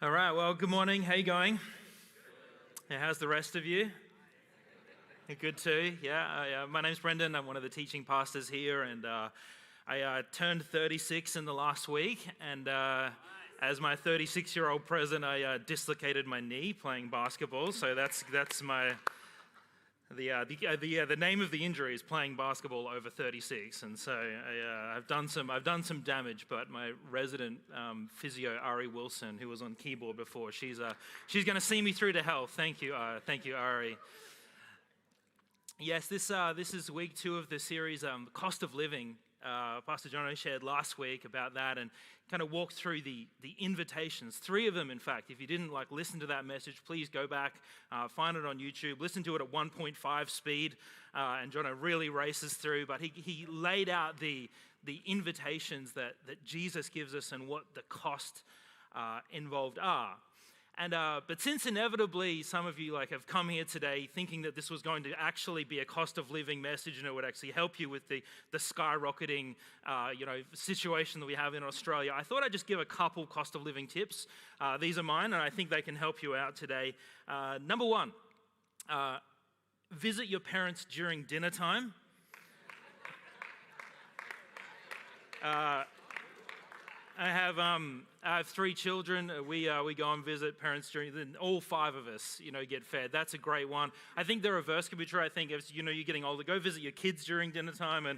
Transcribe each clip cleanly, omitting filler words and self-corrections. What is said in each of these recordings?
All right, well, good morning. How you going? Yeah, how's the rest of you? You're good too, yeah. My name's Brendan. I'm one of the teaching pastors here, and I turned 36 in the last week, and as my 36-year-old present, I dislocated my knee playing basketball, so that's my... The name of the injury is playing basketball over 36, and so I've done some damage. But my resident physio Ari Wilson, who was on keyboard before, she's going to see me through to health. Thank you, Ari. Yes, this is week 2 of the series, Cost of Living. Pastor Jono shared last week about that and kind of walked through the invitations, 3 of them in fact. If you didn't listen to that message, please go back, find it on YouTube, listen to it at 1.5 speed, and Jono really races through, but he laid out the invitations that Jesus gives us and what the cost involved are. And but since inevitably some of you have come here today thinking that this was going to actually be a cost of living message and it would actually help you with the skyrocketing situation that we have in Australia, I thought I'd just give a couple cost of living tips. These are mine, and I think they can help you out today. Number 1, visit your parents during dinner time. I have 3 children. We go and visit parents during. All 5 of us, get fed. That's a great one. I think the reverse could be true. I think as you're getting older, go visit your kids during dinner time, and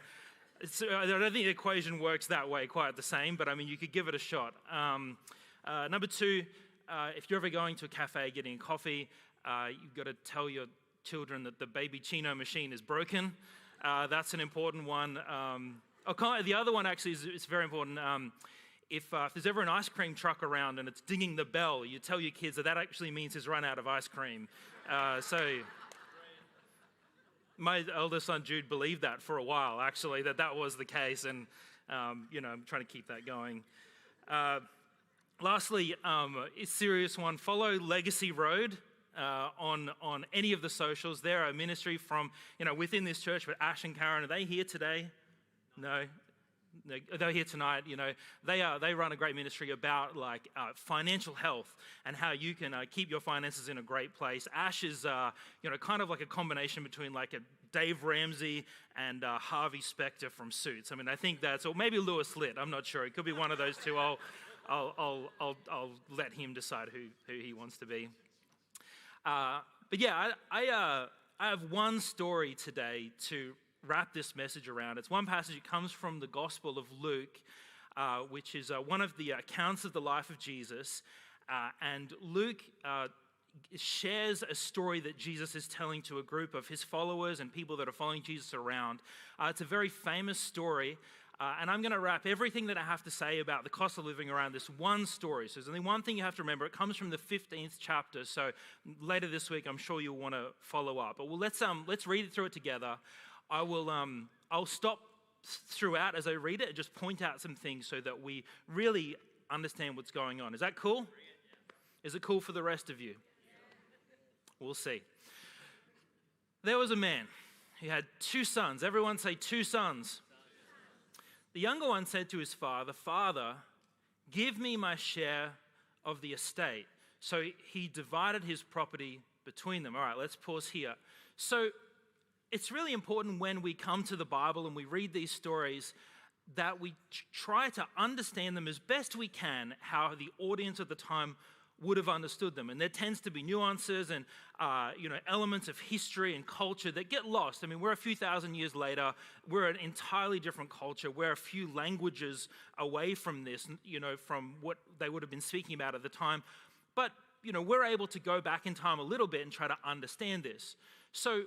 I don't think the equation works that way quite the same. But I mean, you could give it a shot. Number 2, if you're ever going to a cafe getting coffee, you've got to tell your children that the baby Chino machine is broken. That's an important one. The other one actually is very important. If there's ever an ice cream truck around and it's dinging the bell, you tell your kids that actually means he's run out of ice cream. So my eldest son Jude believed that for a while, actually, that was the case, and I'm trying to keep that going. Lastly, a serious one, follow Legacy Road on any of the socials. They're a ministry from within this church, but Ash and Karen, are they here today? No. They're here tonight. They run a great ministry about financial health and how you can keep your finances in a great place. Ash is kind of like a combination between a Dave Ramsey and Harvey Specter from Suits. I mean, I think that's, or maybe Lewis Litt. I'm not sure. It could be one of those two. I'll let him decide who he wants to be. But yeah, I have one story today to wrap this message around. It's one passage. It comes from the Gospel of Luke, which is one of the accounts of the life of Jesus. And Luke shares a story that Jesus is telling to a group of his followers and people that are following Jesus around. It's a very famous story. And I'm going to wrap everything that I have to say about the cost of living around this one story. So there's only one thing you have to remember. It comes from the 15th chapter. So later this week, I'm sure you'll want to follow up. But let's read it through it together. I'll stop throughout as I read it and just point out some things so that we really understand what's going on. Is that cool? Is it cool for the rest of you? We'll see. There was a man who had 2 sons. Everyone say 2 sons. The younger one said to his father, "Father, give me my share of the estate." So he divided his property between them. All right, let's pause here. So it's really important when we come to the Bible and we read these stories that we try to understand them as best we can, how the audience at the time would have understood them. And there tends to be nuances and elements of history and culture that get lost. I mean, we're a few thousand years later. We're an entirely different culture. We're a few languages away from this, from what they would have been speaking about at the time. But, we're able to go back in time a little bit and try to understand this. So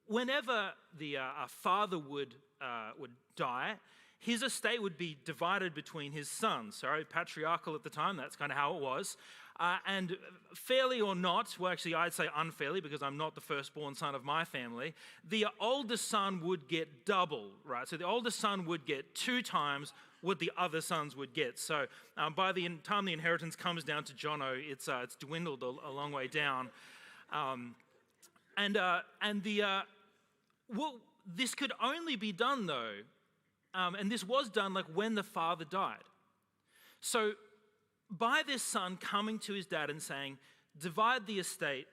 whenever the father would die, his estate would be divided between his sons. Sorry, patriarchal at the time, that's kind of how it was. And fairly or not, well actually I'd say unfairly because I'm not the firstborn son of my family, the oldest son would get double, right? So the oldest son would get 2 times what the other sons would get. So by the time the inheritance comes down to Jono, it's dwindled a long way down. This could only be done though, and this was done when the father died. So by this son coming to his dad and saying, divide the estate,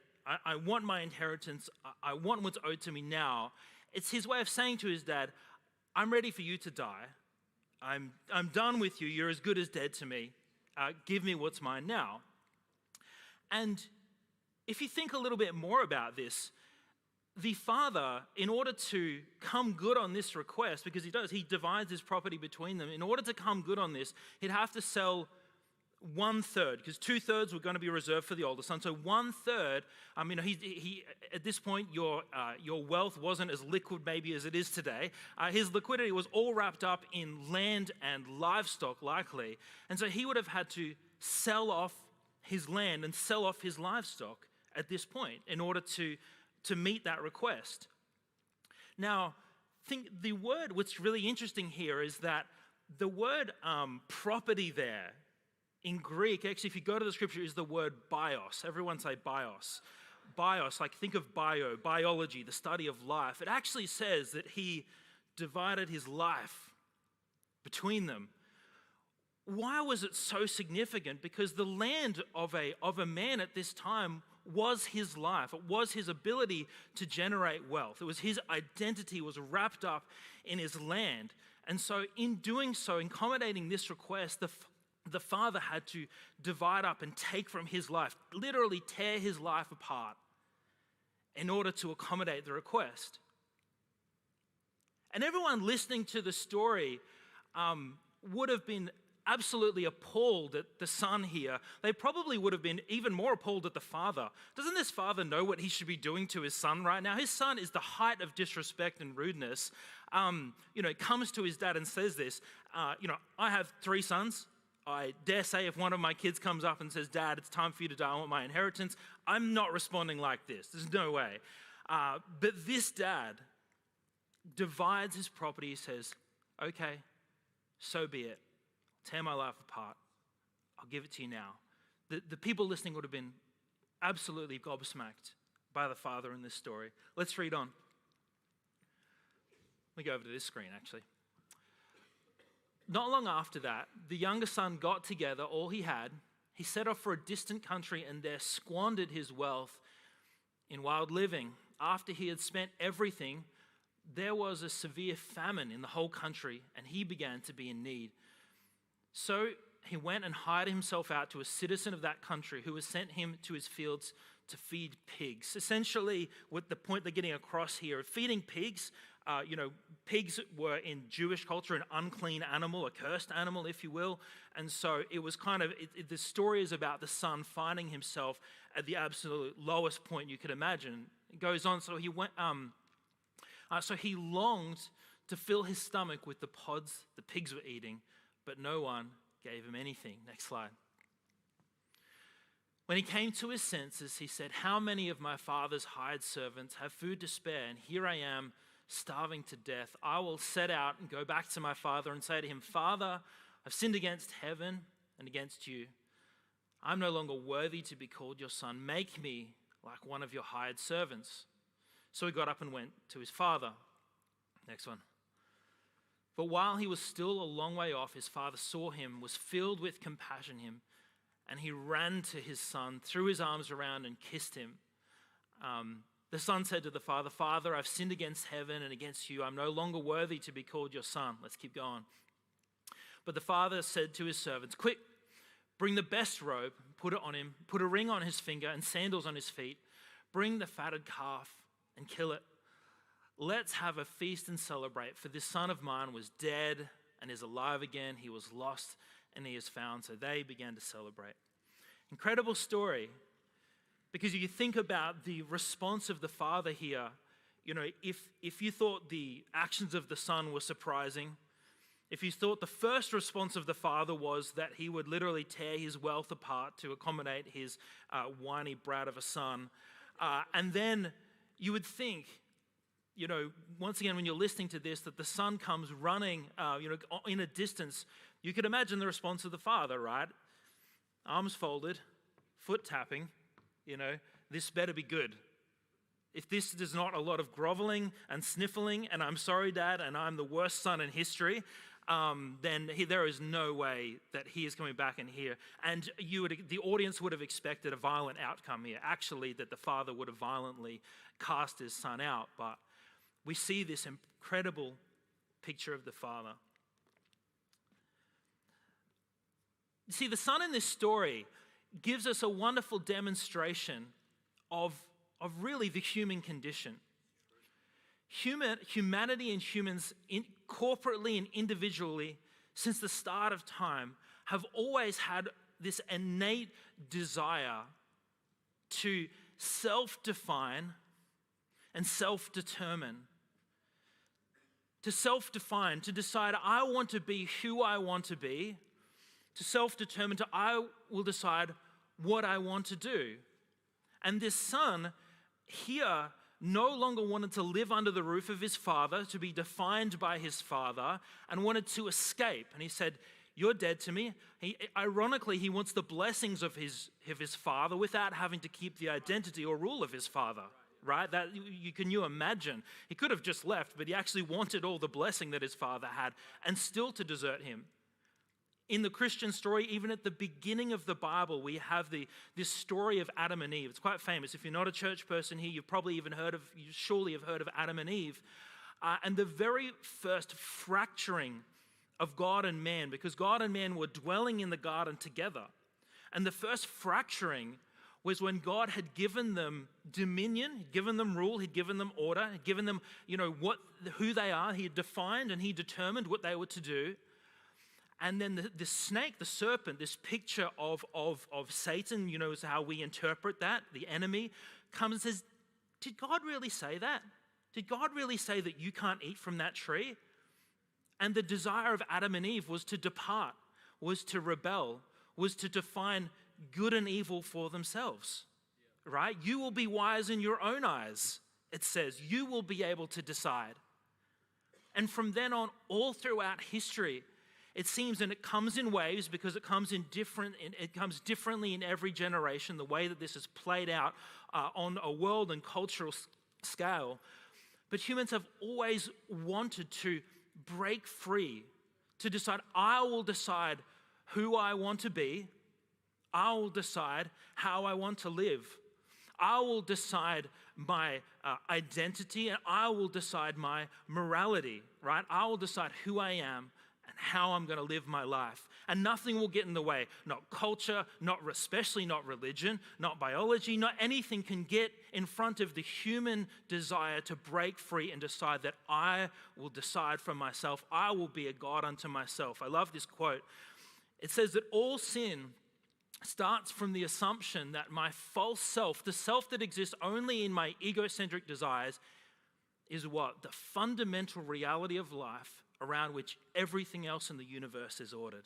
I want my inheritance, I want what's owed to me now, it's his way of saying to his dad, I'm ready for you to die. I'm done with you. You're as good as dead to me. Give me what's mine now. And if you think a little bit more about this, the father, in order to come good on this request, because he divides his property between them, in order to come good on this, he'd have to sell 1/3, because 2/3 were going to be reserved for the older son. So 1/3, he at this point, your wealth wasn't as liquid maybe as it is today. His liquidity was all wrapped up in land and livestock, likely. And so he would have had to sell off his land and sell off his livestock at this point in order to meet that request. Now, the word, what's really interesting here is that the word property there, in Greek, actually, if you go to the scripture, is the word bios. Everyone say bios. Bios, like think of biology, the study of life. It actually says that he divided his life between them. Why was it so significant? Because the land of a man at this time was his life. It was his ability to generate wealth. It was his identity was wrapped up in his land. And so in doing so, in accommodating this request, the father had to divide up and take from his life, literally tear his life apart in order to accommodate the request. And everyone listening to the story would have been absolutely appalled at the son here. They probably would have been even more appalled at the father. Doesn't this father know what he should be doing to his son right now? His son is the height of disrespect and rudeness. Comes to his dad and says this, I have 3 sons. I dare say if one of my kids comes up and says, Dad, it's time for you to die, I want my inheritance, I'm not responding like this. There's no way. But this dad divides his property. He says, okay, so be it. Tear my life apart. I'll give it to you now. The people listening would have been absolutely gobsmacked by the father in this story. Let's read on. Let me go over to this screen, actually. Not long after that, the younger son got together all he had. He set off for a distant country and there squandered his wealth in wild living. After he had spent everything, there was a severe famine in the whole country and he began to be in need. So he went and hired himself out to a citizen of that country who was sent him to his fields to feed pigs. Essentially, what the point they're getting across here, feeding pigs, pigs were in Jewish culture an unclean animal, a cursed animal, if you will. And so it was the story is about the son finding himself at the absolute lowest point you could imagine. It goes on, so he went, so he longed to fill his stomach with the pods the pigs were eating, but no one gave him anything. Next slide. When he came to his senses, he said, how many of my father's hired servants have food to spare, and here I am, starving to death? I will set out and go back to my father and say to him, Father, I've sinned against heaven and against you. I'm no longer worthy to be called your son. Make me like one of your hired servants. So he got up and went to his father. Next one. But while he was still a long way off, his father saw him, was filled with compassion him, and he ran to his son, threw his arms around and kissed him. The son said to the father, Father, I've sinned against heaven and against you. I'm no longer worthy to be called your son. Let's keep going. But the father said to his servants, quick, bring the best robe, put it on him, put a ring on his finger and sandals on his feet. Bring the fatted calf and kill it. Let's have a feast and celebrate, for this son of mine was dead and is alive again. He was lost and he is found. So they began to celebrate. Incredible story, because you think about the response of the father here. If you thought the actions of the son were surprising, if you thought the first response of the father was that he would literally tear his wealth apart to accommodate his whiny brat of a son, and then you would think, once again, when you're listening to this, that the son comes running, in a distance. You could imagine the response of the father, right? Arms folded, foot tapping, this better be good. If this is not a lot of groveling and sniffling, and I'm sorry, Dad, and I'm the worst son in history, then there is no way that he is coming back in here. And the audience would have expected a violent outcome here. Actually, that the father would have violently cast his son out. But we see this incredible picture of the father. You see, the son in this story gives us a wonderful demonstration of really the human condition. Humanity and humans, corporately and individually, since the start of time, have always had this innate desire to self-define and self-determine. To self-define, to decide, I want to be who I want to be. To self-determine, I will decide what I want to do. And this son here no longer wanted to live under the roof of his father, to be defined by his father, and wanted to escape. And he said, you're dead to me. Ironically, he wants the blessings of his father without having to keep the identity or rule of his father, right? That can you imagine? He could have just left, but he actually wanted all the blessing that his father had, and still to desert him. In the Christian story, even at the beginning of the Bible, we have this story of Adam and Eve. It's quite famous. If you're not a church person here, you've probably even you surely have heard of Adam and Eve. And the very first fracturing of God and man, because God and man were dwelling in the garden together. And the first fracturing was when God had given them dominion, had given them rule, he'd given them order, had given them, who they are. He had defined and he determined what they were to do. And then the snake, the serpent, this picture of Satan, is how we interpret that, the enemy, comes and says, did God really say that? Did God really say that you can't eat from that tree? And the desire of Adam and Eve was to depart, was to rebel, was to define good and evil for themselves, right? You will be wise in your own eyes, it says. You will be able to decide. And from then on, all throughout history, it seems, and it comes in waves because it comes differently in every generation, the way that this is played out on a world and cultural scale. But humans have always wanted to break free, to decide, I will decide who I want to be. I will decide how I want to live. I will decide my identity, and I will decide my morality, right? I will decide who I am and how I'm going to live my life. And nothing will get in the way. Not culture, especially not religion, not biology, not anything can get in front of the human desire to break free and decide that I will decide for myself. I will be a God unto myself. I love this quote. It says that all sin starts from the assumption that my false self, the self that exists only in my egocentric desires, is what? The fundamental reality of life around which everything else in the universe is ordered.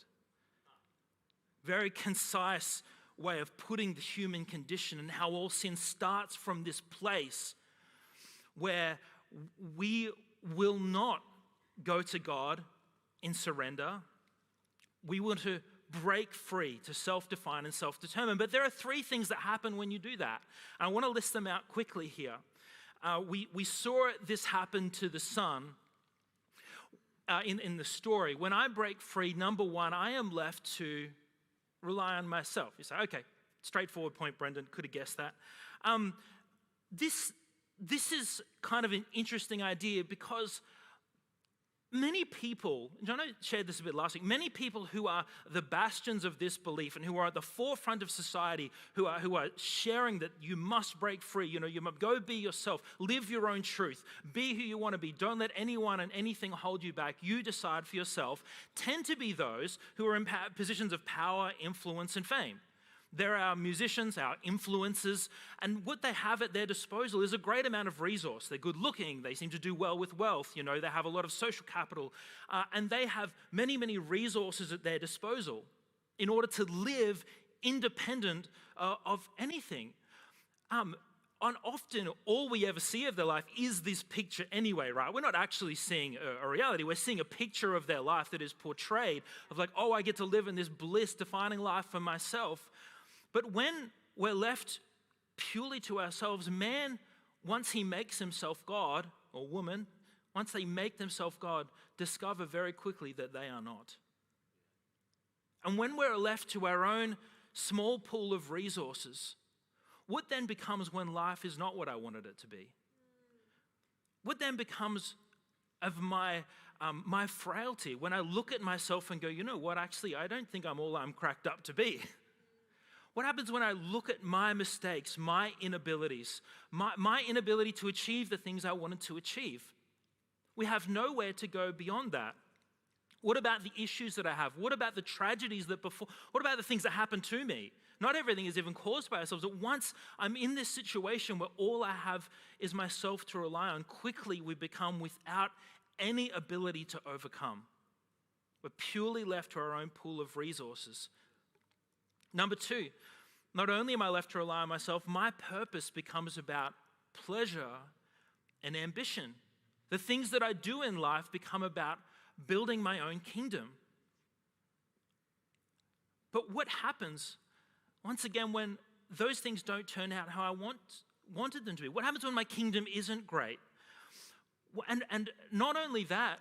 Very concise way of putting the human condition and how all sin starts from this place where we will not go to God in surrender. We want to break free, to self-define and self-determine. But there are three things that happen when you do that. And I want to list them out quickly here. We saw this happen to the son in the story. When I break free, number one, I am left to rely on myself. You say, okay, straightforward point, Brendan, could have guessed that. This is kind of an interesting idea because many people, John, I shared this a bit last week, many people who are the bastions of this belief and who are at the forefront of society, who are sharing that you must break free, you must go be yourself, live your own truth, be who you want to be, don't let anyone and anything hold you back, you decide for yourself, tend to be those who are in positions of power, influence, and fame. They're our musicians, our influencers, and what they have at their disposal is a great amount of resource. They're good looking, they seem to do well with wealth, they have a lot of social capital, and they have many, many resources at their disposal in order to live independent of anything. And often all we ever see of their life is this picture anyway, right? We're not actually seeing a reality. We're seeing a picture of their life that is portrayed of like, oh, I get to live in this bliss-defining life for myself. But when we're left purely to ourselves, man, once he makes himself God, or woman, once they make themselves God, discover very quickly that they are not. And when we're left to our own small pool of resources, what then becomes when life is not what I wanted it to be? What then becomes of my frailty when I look at myself and go, you know what, actually, I don't think I'm all I'm cracked up to be. What happens when I look at my mistakes, my inabilities, my inability to achieve the things I wanted to achieve? We have nowhere to go beyond that. What about the issues that I have? What about the tragedies that before? What about the things that happened to me? Not everything is even caused by ourselves. But once I'm in this situation where all I have is myself to rely on, quickly we become without any ability to overcome. We're purely left to our own pool of resources. Number two, not only am I left to rely on myself, my purpose becomes about pleasure and ambition. The things that I do in life become about building my own kingdom. But what happens, once again, when those things don't turn out how I wanted them to be? What happens when my kingdom isn't great? And not only that,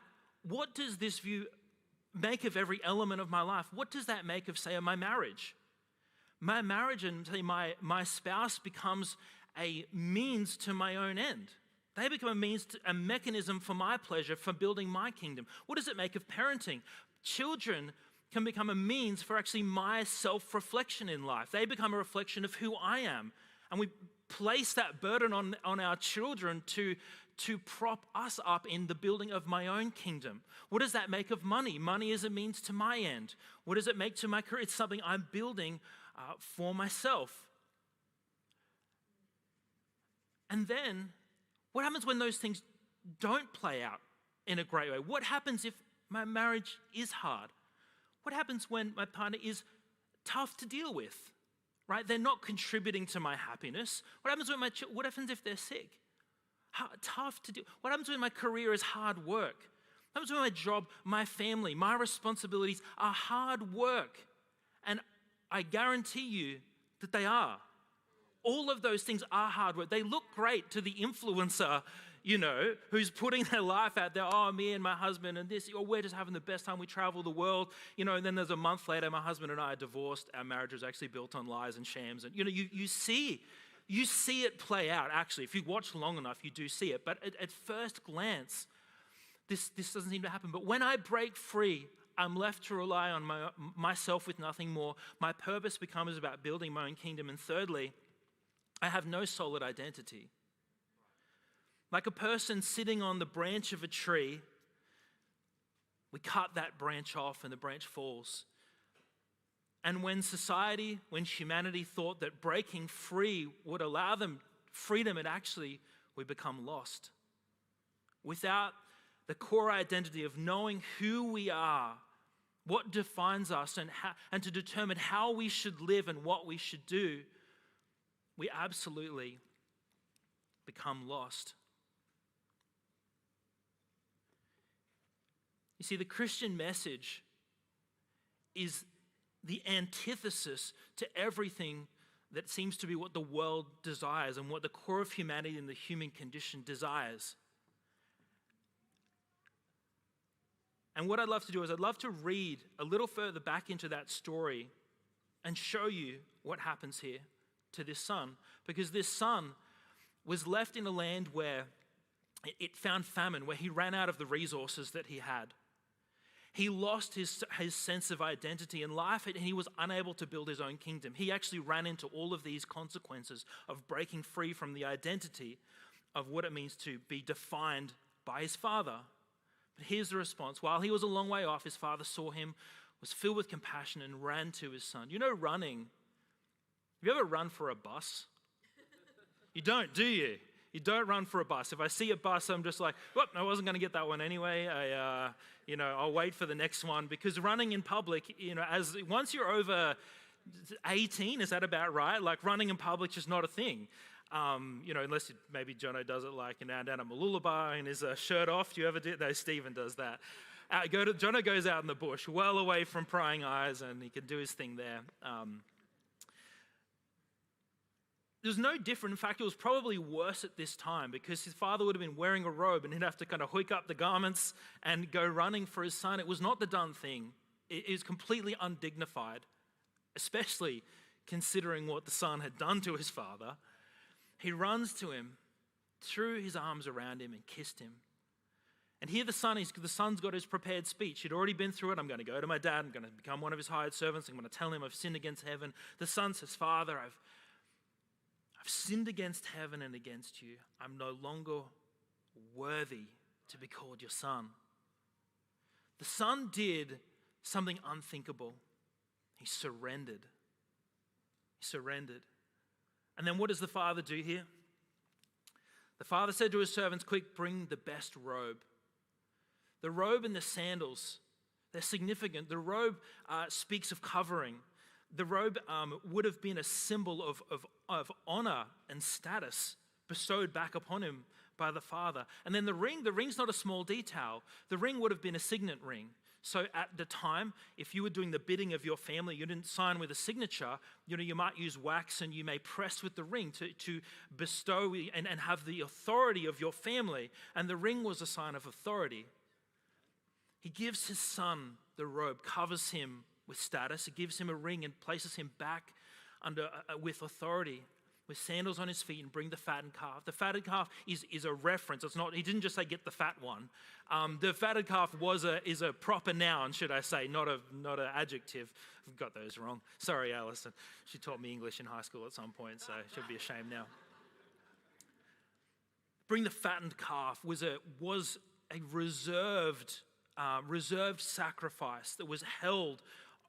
what does this view make of every element of my life? What does that make of, say, of my marriage? My marriage and, say, my spouse becomes a means to my own end. They become a mechanism for my pleasure, for building my kingdom. What does it make of parenting? Children can become a means for actually my self-reflection in life. They become a reflection of who I am. And we place that burden on our children to prop us up in the building of my own kingdom. What does that make of money? Money is a means to my end. What does it make to my career? It's something I'm building for myself. And then, what happens when those things don't play out in a great way? What happens if my marriage is hard? What happens when my partner is tough to deal with, right? They're not contributing to my happiness. What happens what happens if they're sick? Tough to do. What happens when my career is hard work? What happens when my job, my family, my responsibilities are hard work? And I guarantee you that they are. All of those things are hard work. They look great to the influencer, who's putting their life out there. Oh, me and my husband and this, or we're just having the best time. We travel the world, and then there's a month later, my husband and I are divorced. Our marriage was actually built on lies and shams. And, you see it play out, actually. If you watch long enough, you do see it. But at first glance, this doesn't seem to happen. But when I break free, I'm left to rely on myself with nothing more. My purpose becomes about building my own kingdom. And thirdly, I have no solid identity. Like a person sitting on the branch of a tree, we cut that branch off and the branch falls. And when humanity thought that breaking free would allow them freedom, we become lost. Without the core identity of knowing who we are, what defines us, and to determine how we should live and what we should do, we absolutely become lost. You see, the Christian message is the antithesis to everything that seems to be what the world desires and what the core of humanity and the human condition desires. And what I'd love to do is I'd love to read a little further back into that story and show you what happens here to this son. Because this son was left in a land where it found famine, where he ran out of the resources that he had. He lost his sense of identity in life, and he was unable to build his own kingdom. He actually ran into all of these consequences of breaking free from the identity of what it means to be defined by his father. But here's the response. While he was a long way off, his father saw him, was filled with compassion, and ran to his son. Running. Have you ever run for a bus? You don't, do you? You don't run for a bus. If I see a bus, I'm just like, whoop, I wasn't going to get that one anyway. I'll wait for the next one. Because running in public, once you're over 18, is that about right? Like running in public is just not a thing. Unless maybe Jono does it like down at Mooloolaba and his shirt off. Do you ever do it? No, Stephen does that. Jono goes out in the bush, well away from prying eyes, and he can do his thing there. It was no different. In fact, it was probably worse at this time because his father would have been wearing a robe and he'd have to kind of hoik up the garments and go running for his son. It was not the done thing. It is completely undignified, especially considering what the son had done to his father. He runs to him, threw his arms around him and kissed him. And here the son's got his prepared speech. He'd already been through it. I'm going to go to my dad. I'm going to become one of his hired servants. I'm going to tell him I've sinned against heaven. The son says, Father, I've sinned against heaven and against you. I'm no longer worthy to be called your son. The son did something unthinkable. He surrendered. He surrendered. And then what does the father do here? The father said to his servants, quick, bring the best robe. The robe and the sandals, they're significant. The robe speaks of covering. The robe would have been a symbol of honor and status bestowed back upon him by the father. And then the ring's not a small detail. The ring would have been a signet ring. So at the time, if you were doing the bidding of your family, you didn't sign with a signature, you might use wax and you may press with the ring to bestow and have the authority of your family. And the ring was a sign of authority. He gives his son the robe, covers him with status. It gives him a ring and places him back with authority, with sandals on his feet, and bring the fattened calf. The fattened calf is a reference. It's not. He didn't just say get the fat one. The fattened calf is a proper noun, should I say, not an adjective. I've got those wrong. Sorry, Alison. She taught me English in high school at some point, so she'll be ashamed now. Bring the fattened calf was a reserved sacrifice that was held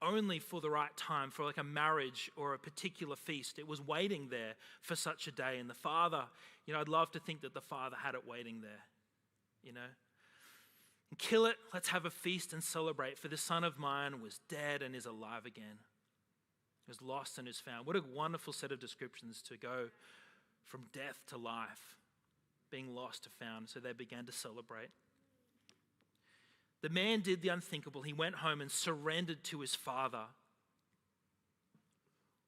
only for the right time, for like a marriage or a particular feast. It was waiting there for such a day. And the father, I'd love to think that the father had it waiting there, And kill it, let's have a feast and celebrate, for the son of mine was dead and is alive again. He was lost and is found. What a wonderful set of descriptions to go from death to life, being lost to found. So they began to celebrate. The man did the unthinkable. He went home and surrendered to his father.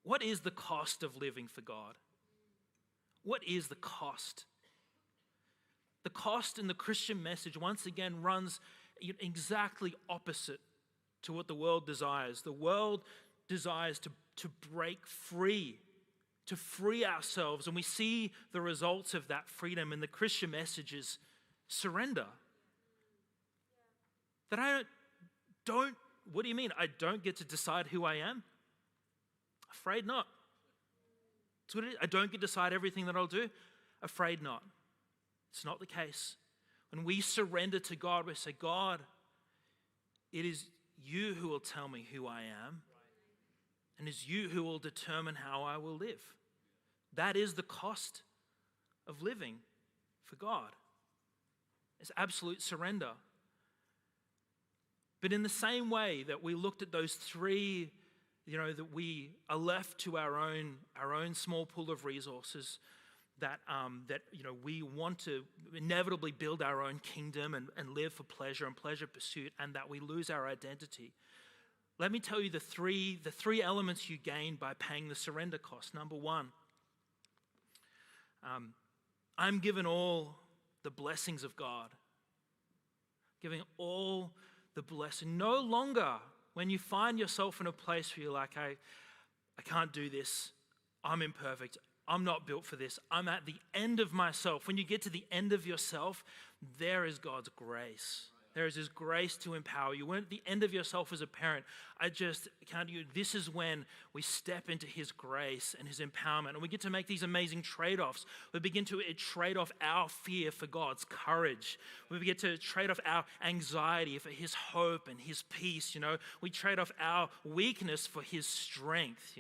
What is the cost of living for God? What is the cost? The cost in the Christian message, once again, runs exactly opposite to what the world desires. The world desires to break free, to free ourselves, and we see the results of that freedom, and the Christian message is surrender. That I don't, what do you mean? I don't get to decide who I am? Afraid not. That's what it is. I don't get to decide everything that I'll do? Afraid not. It's not the case. When we surrender to God, we say, God, it is you who will tell me who I am, and it's you who will determine how I will live. That is the cost of living for God. It's absolute surrender. But in the same way that we looked at those three, that we are left to our own small pool of resources, that we want to inevitably build our own kingdom and live for pleasure and pleasure pursuit, and that we lose our identity. Let me tell you the three elements you gain by paying the surrender cost. Number one, I'm given all the blessings of God. Giving all the blessing. No longer when you find yourself in a place where you're like, I can't do this. I'm imperfect. I'm not built for this. I'm at the end of myself. When you get to the end of yourself, there is God's grace. There is His grace to empower you. When at the end of yourself as a parent, I just can't do. This is when we step into His grace and His empowerment, and we get to make these amazing trade-offs. We begin to trade off our fear for God's courage. We get to trade off our anxiety for His hope and His peace. We trade off our weakness for His strength.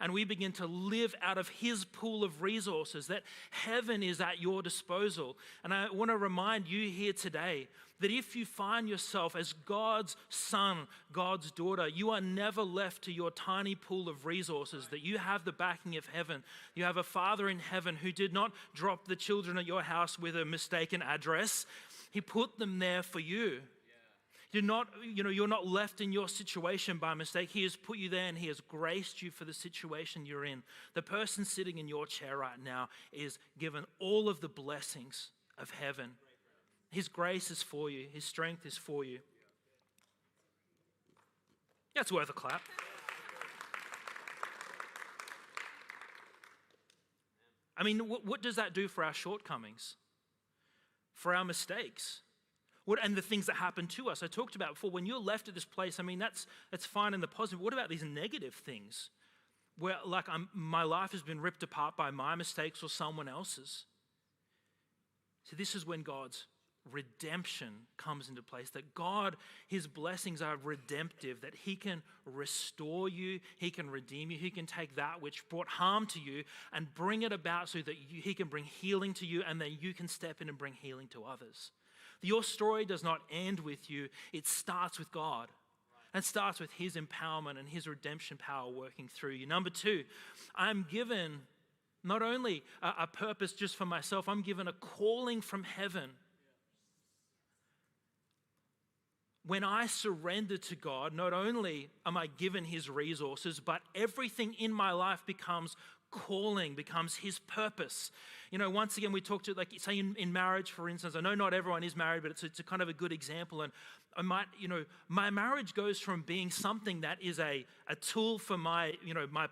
And we begin to live out of His pool of resources. That heaven is at your disposal. And I want to remind you here today that if you find yourself as God's son, God's daughter, you are never left to your tiny pool of resources, that you have the backing of heaven. You have a Father in heaven who did not drop the children at your house with a mistaken address. He put them there for you. You're not left in your situation by mistake. He has put you there and he has graced you for the situation you're in. The person sitting in your chair right now is given all of the blessings of heaven. His grace is for you. His strength is for you. That's worth a clap. I mean, what does that do for our shortcomings? For our mistakes? And the things that happen to us? I talked about before, when you're left at this place, I mean, that's fine in the positive. What about these negative things? Where, like, my life has been ripped apart by my mistakes or someone else's. So this is when God's redemption comes into place, that God, his blessings are redemptive, that he can restore you, he can redeem you, he can take that which brought harm to you and bring it about so that he can bring healing to you, and then you can step in and bring healing to others. Your story does not end with you, it starts with God. And starts with his empowerment and his redemption power working through you. Number 2, I'm given not only a purpose just for myself, I'm given a calling from heaven. When I surrender to God, not only am I given his resources, but everything in my life becomes calling, becomes his purpose. Once again, we talked to, like, say in marriage, for instance. I know not everyone is married, but it's a kind of a good example. And my marriage goes from being something that is a tool for my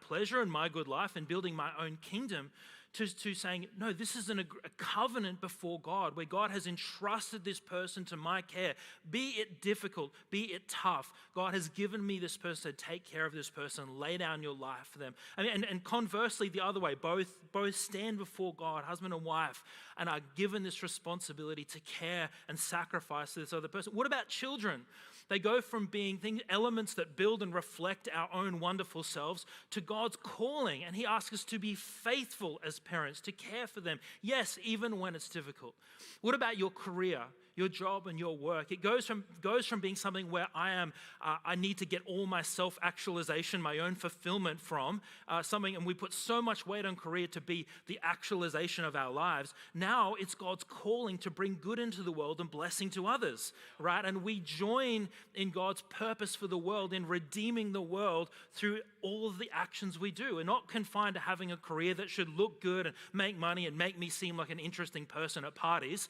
pleasure and my good life and building my own kingdom, to saying, no, this is a covenant before God, where God has entrusted this person to my care. Be it difficult, be it tough, God has given me this person to take care of this person, lay down your life for them. I mean, and conversely, the other way, both stand before God, husband and wife, and are given this responsibility to care and sacrifice to this other person. What about children? They go from being elements that build and reflect our own wonderful selves to God's calling. And he asks us to be faithful as parents, to care for them. Yes, even when it's difficult. What about your career, your job and your work? It goes from being something where I need to get all my self-actualization, my own fulfillment from something, and we put so much weight on career to be the actualization of our lives. Now it's God's calling to bring good into the world and blessing to others, right? And we join in God's purpose for the world, in redeeming the world through all of the actions we do. We're not confined to having a career that should look good and make money and make me seem like an interesting person at parties.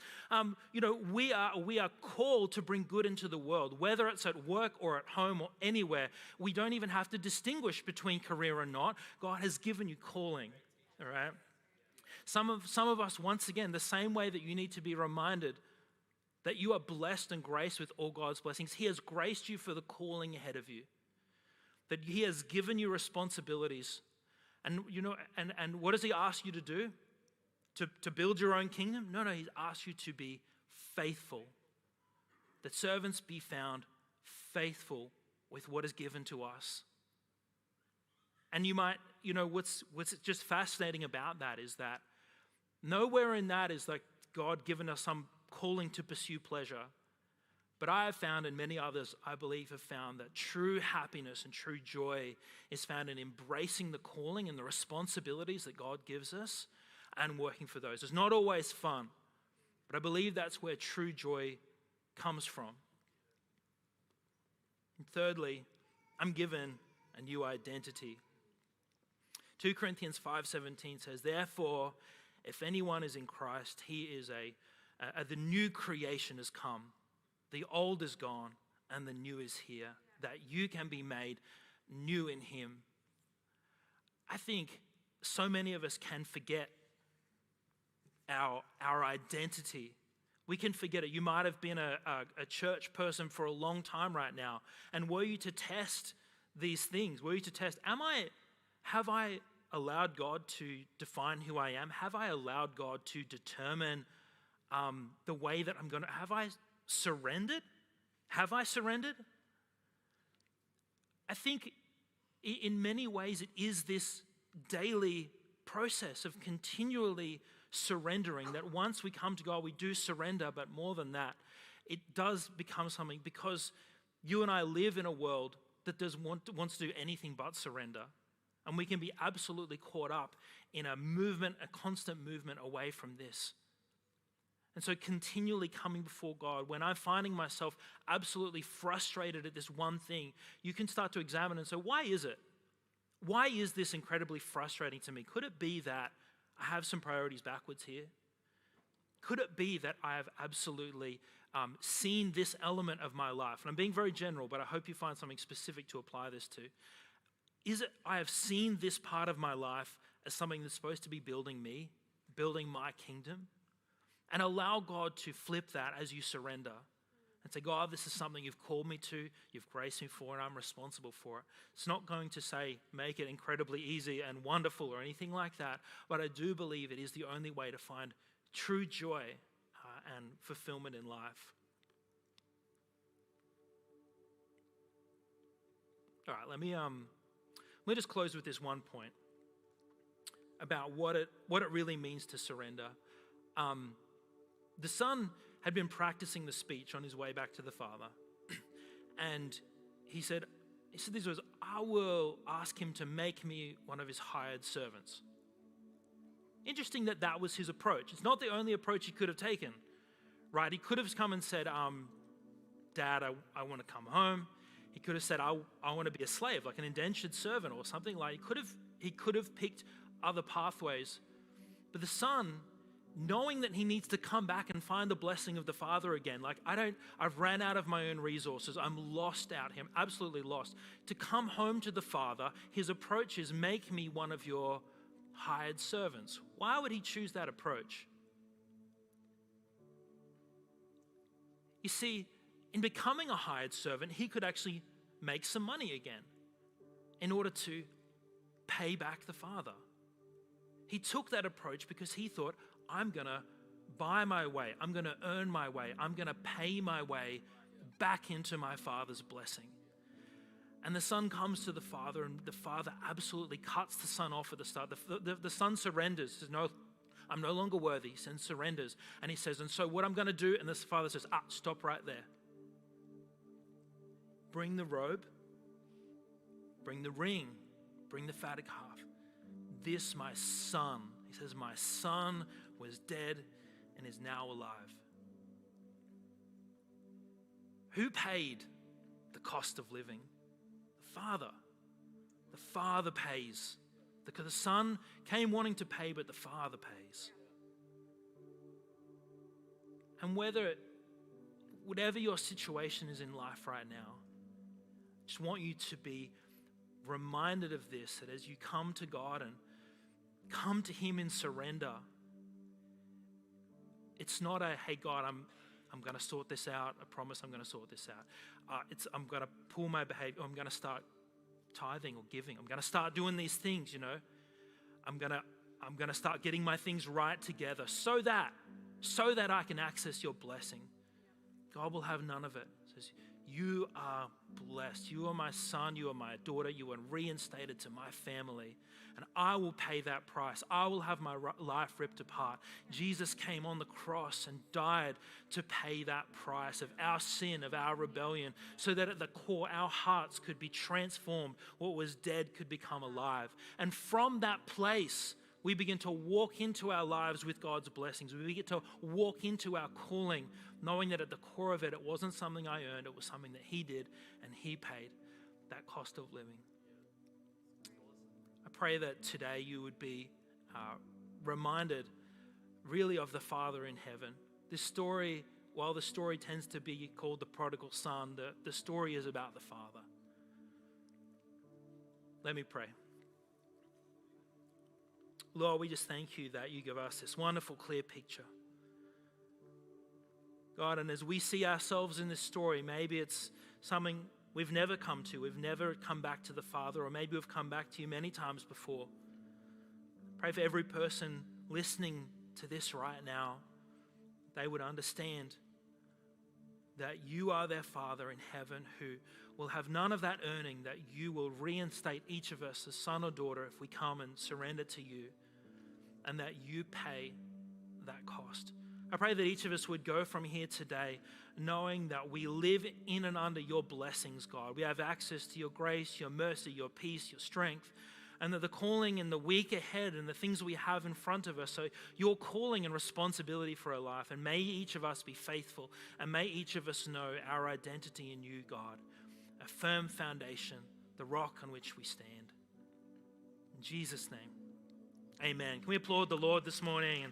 We are called to bring good into the world, whether it's at work or at home or anywhere. We don't even have to distinguish between career and not. God has given you calling, all right? Some of us, once again, the same way that you need to be reminded that you are blessed and graced with all God's blessings. He has graced you for the calling ahead of you, that he has given you responsibilities. And what does he ask you to do? To build your own kingdom? No, he's asked you to be faithful. That servants be found faithful with what is given to us. And you might, what's just fascinating about that is that nowhere in that is like God given us some calling to pursue pleasure. But I have found, and many others, I believe, have found that true happiness and true joy is found in embracing the calling and the responsibilities that God gives us and working for those. It's not always fun, but I believe that's where true joy comes from. And thirdly, I'm given a new identity. 2 Corinthians 5:17 says, therefore, if anyone is in Christ, he is the new creation has come. The old is gone and the new is here, that you can be made new in him. I think so many of us can forget our identity. We can forget it. You might have been a church person for a long time right now, and were you to test these things, were you to test, have I allowed God to define who I am? Have I allowed God to determine the way that I'm going to, have I surrendered? Have I surrendered? I think in many ways it is this daily process of continually surrendering, that once we come to God, we do surrender, but more than that, it does become something, because you and I live in a world that wants to do anything but surrender. And we can be absolutely caught up in a constant movement away from this. And so continually coming before God, when I'm finding myself absolutely frustrated at this one thing, you can start to examine and say, why is it? Why is this incredibly frustrating to me? Could it be that I have some priorities backwards here? Could it be that I have absolutely seen this element of my life? And I'm being very general, but I hope you find something specific to apply this to. Is it I have seen this part of my life as something that's supposed to be building me, building my kingdom? And allow God to flip that as you surrender and say, God, this is something you've called me to, you've graced me for, and I'm responsible for it. It's not going to say make it incredibly easy and wonderful or anything like that, but I do believe it is the only way to find true joy and fulfillment in life. All right, let me just close with this one point about what it really means to surrender. The son had been practicing the speech on his way back to the father. And he said these words, I will ask him to make me one of his hired servants. Interesting that was his approach. It's not the only approach he could have taken, right? He could have come and said, Dad, I want to come home. He could have said, I want to be a slave, like an indentured servant or something like. He could have picked other pathways. But the son, knowing that he needs to come back and find the blessing of the Father again. Like, I've ran out of my own resources. I'm lost out here. I'm absolutely lost. To come home to the Father, his approach is make me one of your hired servants. Why would he choose that approach? You see, in becoming a hired servant, he could actually make some money again in order to pay back the Father. He took that approach because he thought, I'm going to buy my way. I'm going to earn my way. I'm going to pay my way back into my Father's blessing. And the son comes to the Father, and the Father absolutely cuts the son off at the start. The son surrenders, says, no, I'm no longer worthy. He surrenders. And he says, and so what I'm going to do, and the Father says, stop right there. Bring the robe, bring the ring, bring the fatted calf. This my son, he says, my son was dead and is now alive. Who paid the cost of living? The Father. The Father pays. The Son came wanting to pay, but the Father pays. And whatever your situation is in life right now, I just want you to be reminded of this, that as you come to God and come to Him in surrender, it's not a, hey God, I'm going to sort this out. I promise I'm going to sort this out. I'm going to pull my behavior. I'm going to start tithing or giving. I'm going to start doing these things, I'm going to start getting my things right together so that I can access your blessing. God will have none of it. He says, you are blessed. You are my son. You are my daughter. You are reinstated to my family. And I will pay that price. I will have my life ripped apart. Jesus came on the cross and died to pay that price of our sin, of our rebellion, so that at the core our hearts could be transformed. What was dead could become alive. And from that place, we begin to walk into our lives with God's blessings. We begin to walk into our calling, knowing that at the core of it, it wasn't something I earned. It was something that He did, and He paid that cost of living. I pray that today you would be reminded really of the Father in heaven. This story, while the story tends to be called the prodigal son, the story is about the Father. Let me pray. Lord, we just thank you that you give us this wonderful, clear picture. God, and as we see ourselves in this story, maybe it's something we've never come to. We've never come back to the Father, or maybe we've come back to you many times before. Pray for every person listening to this right now, they would understand that you are their Father in heaven who will have none of that earning, that you will reinstate each of us as son or daughter if we come and surrender to you, and that you pay that cost. I pray that each of us would go from here today knowing that we live in and under your blessings, God. We have access to your grace, your mercy, your peace, your strength. and that the calling in the week ahead and the things we have in front of us, so your calling and responsibility for our life, and may each of us be faithful, and may each of us know our identity in you, God, a firm foundation, the rock on which we stand. In Jesus' name, amen. Can we applaud the Lord this morning?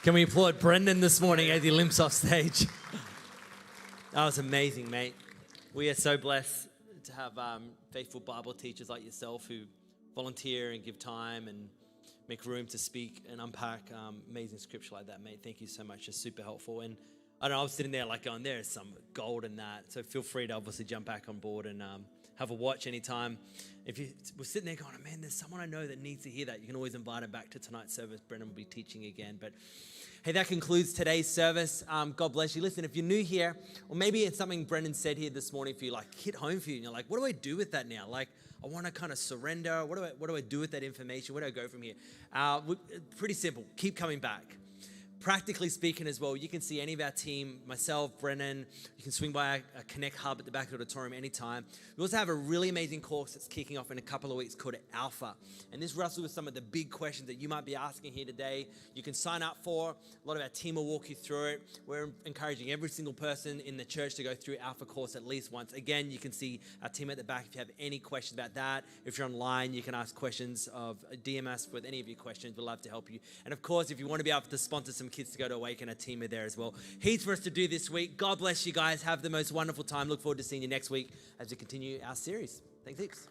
Can we applaud Brendan this morning as he limps off stage? That was amazing, mate. We are so blessed to have faithful Bible teachers like yourself who volunteer and give time and make room to speak and unpack amazing scripture like that, mate. Thank you so much. It's super helpful. And I don't know, I was sitting there like going, there is some gold in that. So feel free to obviously jump back on board and have a watch anytime. If you were sitting there going, man, there's someone I know that needs to hear that, you can always invite them back to tonight's service. Brendan will be teaching again. But hey, that concludes today's service. God bless you. Listen, if you're new here, or maybe it's something Brendan said here this morning for you, like hit home for you, and you're like, what do I do with that now? Like, I want to kind of surrender. What do I do with that information? Where do I go from here? Pretty simple. Keep coming back. Practically speaking as well, you can see any of our team, myself, Brennan. You can swing by our Connect Hub at the back of the auditorium anytime. We also have a really amazing course that's kicking off in a couple of weeks called Alpha. And this wrestles with some of the big questions that you might be asking here today. You can sign up for. A lot of our team will walk you through it. We're encouraging every single person in the church to go through Alpha course at least once. Again, you can see our team at the back if you have any questions about that. If you're online, you can ask questions of DMS with any of your questions. We'd love to help you. And of course, if you want to be able to sponsor some kids to go to Awaken, a team are there as well. Heaps for us to do this week. God bless you guys. Have the most wonderful time. Look forward to seeing you next week as we continue our series. Thanks heaps.